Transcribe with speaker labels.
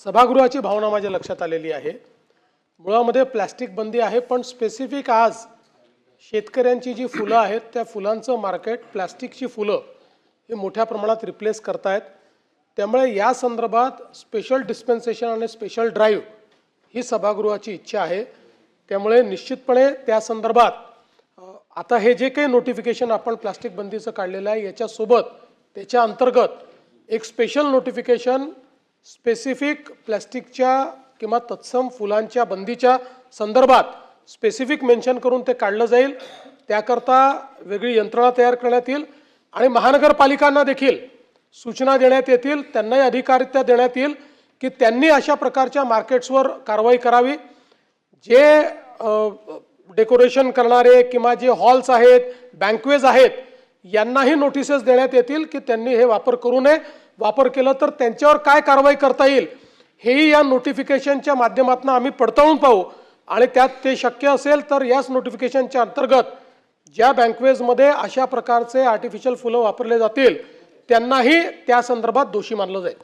Speaker 1: सभागृहाची भावना माझ्या लक्षात आलेली आहे। मुळामध्ये प्लास्टिक बंदी आहे, पण स्पेसिफिक आज शेतकऱ्यांची जी फुलं आहेत त्या फुलांचं मार्केट प्लास्टिकची फुलं हे मोठ्या प्रमाणात रिप्लेस करतायत। त्यामुळे या संदर्भात स्पेशल डिस्पेन्सेशन आणि स्पेशल ड्राईव्ह ही सभागृहाची इच्छा आहे। त्यामुळे निश्चितपणे त्या संदर्भात आता हे जे काही नोटिफिकेशन आपण प्लास्टिक बंदीचं काढलेलं आहे याच्यासोबत त्याच्या अंतर्गत एक स्पेशल नोटिफिकेशन स्पेसिफिक प्लास्टिकच्या किंवा तत्सम फुलांच्या बंदीच्या संदर्भात स्पेसिफिक मेन्शन करून ते काढलं जाईल। त्याकरता वेगळी यंत्रणा तयार करण्यात येईल आणि महानगरपालिकांना देखील सूचना देण्यात येतील, त्यांनाही अधिकारित्या देण्यात येईल की त्यांनी अशा प्रकारच्या मार्केट्सवर कारवाई करावी। जे डेकोरेशन करणारे किंवा जे हॉल्स आहेत, बँक्वेज आहेत, यांनाही नोटिसेस देण्यात येतील की त्यांनी हे वापर करू नये, वापर केलं तर त्यांच्यावर काय कारवाई करता येईल हेही या नोटिफिकेशनच्या माध्यमातून आम्ही पडताळून पाहू आणि त्यात ते शक्य असेल तर याच नोटिफिकेशनच्या अंतर्गत ज्या बँक्वेजमध्ये अशा प्रकारचे आर्टिफिशियल फुलं वापरले जातील त्यांनाही त्या संदर्भात दोषी मानलं जाईल।